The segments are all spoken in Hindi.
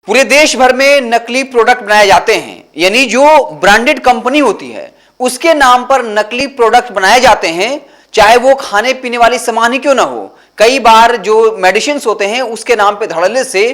पूरे देश भर में नकली प्रोडक्ट बनाए जाते हैं, यानी जो ब्रांडेड कंपनी होती है उसके नाम पर नकली प्रोडक्ट बनाए जाते हैं, चाहे वो खाने पीने वाली सामान ही क्यों ना हो। कई बार जो मेडिसिन होते हैं उसके नाम पे धड़ल्ले से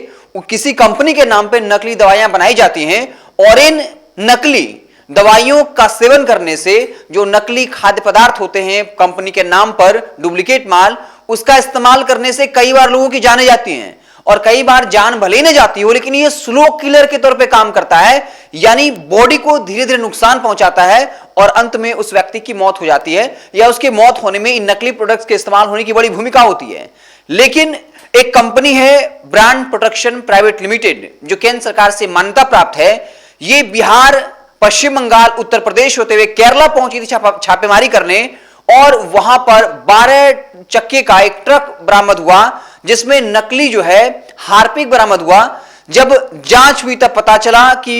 किसी कंपनी के नाम पे नकली दवाइयां बनाई जाती हैं, और इन नकली दवाइयों का सेवन करने से जो नकली खाद्य पदार्थ होते हैं कंपनी के नाम पर, डुप्लीकेट माल, उसका इस्तेमाल करने से कई बार लोगों की जानें जाती हैं। और कई बार जान भले ही न जाती हो, लेकिन ये स्लो किलर के तौर पे काम करता है, यानी बॉडी को धीरे धीरे नुकसान पहुंचाता है और अंत में उस व्यक्ति की मौत हो जाती है, या उसकी मौत होने में इन नकली प्रोडक्ट्स के इस्तेमाल होने की बड़ी भूमिका होती है। लेकिन एक कंपनी है ब्रांड प्रोटेक्शन प्राइवेट लिमिटेड, जो केंद्र सरकार से मान्यता प्राप्त है। ये बिहार, पश्चिम बंगाल, उत्तर प्रदेश होते हुए केरला पहुंची थी छापेमारी करने, और वहां पर 12 चक्के का एक ट्रक बरामद हुआ जिसमें नकली जो है हार्पिक बरामद हुआ। जब जांच हुई तब पता चला कि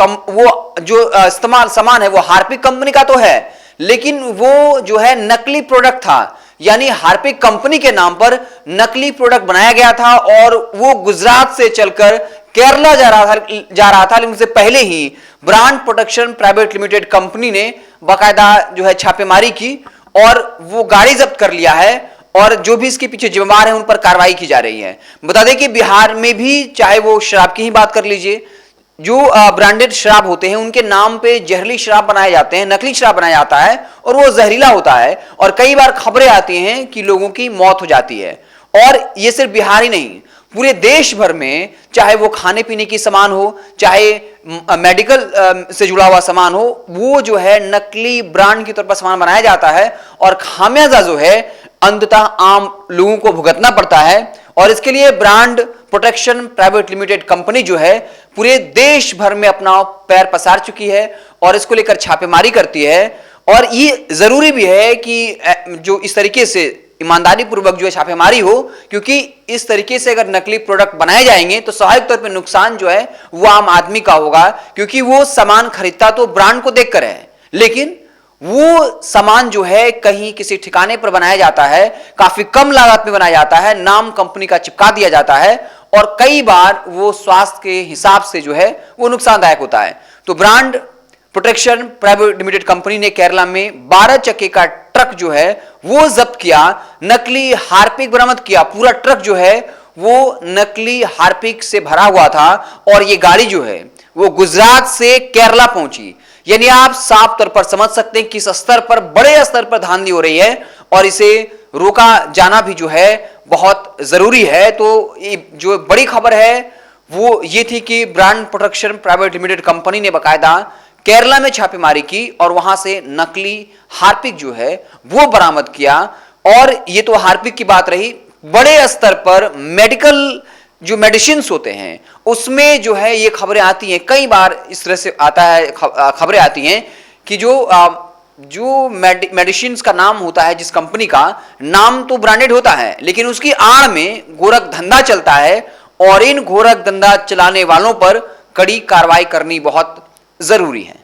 वो जो इस्तेमाल सामान है वो हार्पिक कंपनी का तो है, लेकिन वो जो है नकली प्रोडक्ट था, यानी हार्पिक कंपनी के नाम पर नकली प्रोडक्ट बनाया गया था और वो गुजरात से चलकर केरला जा रहा था। लेकिन उससे पहले ही brand protection private limited company ने बाकायदा जो है छापेमारी की और वो गाड़ी जब्त कर लिया है, और जो भी इसके पीछे जिम्मेदार है उन पर कार्रवाई की जा रही है। बता दें कि बिहार में भी, चाहे वो शराब की ही बात कर लीजिए, जो ब्रांडेड शराब होते हैं उनके नाम पे जहरीली शराब बनाए जाते हैं, नकली शराब बनाया जाता है और वो जहरीला होता है, और कई बार खबरें आती हैं कि लोगों की मौत हो जाती है। और ये सिर्फ बिहार ही नहीं, पूरे देश भर में, चाहे वो खाने पीने की सामान हो, चाहे मेडिकल से जुड़ा हुआ सामान हो, वो जो है नकली ब्रांड की तौर पर सामान बनाया जाता है, और खामियाजा जो है अंततः आम लोगों को भुगतना पड़ता है। और इसके लिए brand protection private limited company जो है पूरे देश भर में अपना पैर पसार चुकी है और इसको लेकर छापेमारी करती है। और ये जरूरी भी है कि जो इस तरीके से ईमानदारी पूर्वक जो है छापेमारी हो, क्योंकि इस तरीके से अगर नकली प्रोडक्ट बनाए जाएंगे तो स्वाभाविक तौर पर नुकसान जो है वो आम आदमी का होगा, क्योंकि वो सामान खरीदता तो ब्रांड को देखकर है, लेकिन वो सामान जो है कहीं किसी ठिकाने पर बनाया जाता है, काफी कम लागत में बनाया जाता है, नाम कंपनी का चिपका दिया जाता है, और कई बार वो स्वास्थ्य के हिसाब से जो है वो नुकसानदायक होता है। तो brand protection private limited company ने केरला में 12 चक्के का ट्रक जो है वो जब्त किया, नकली हार्पिक बरामद किया। पूरा ट्रक जो है वो नकली हार्पिक से भरा हुआ था, और ये गाड़ी जो है वो गुजरात से केरला पहुंची। यानी आप साफ तौर पर समझ सकते हैं किस स्तर पर, बड़े स्तर पर धांधली हो रही है, और इसे रोका जाना भी जो है बहुत जरूरी है। तो ये जो बड़ी खबर है वो ये थी कि brand protection private limited company ने बाकायदा केरला में छापेमारी की और वहां से नकली हार्पिक जो है वो बरामद किया। और ये तो हार्पिक की बात रही, बड़े स्तर पर मेडिकल जो मेडिसिन होते हैं उसमें जो है ये खबरें आती हैं, कई बार इस तरह से आता है, खबरें आती हैं कि जो मेडिसिन का नाम होता है, जिस कंपनी का नाम तो ब्रांडेड होता है, लेकिन उसकी आड़ में गोरख धंधा चलता है, और इन गोरख धंधा चलाने वालों पर कड़ी कार्रवाई करनी बहुत जरूरी है।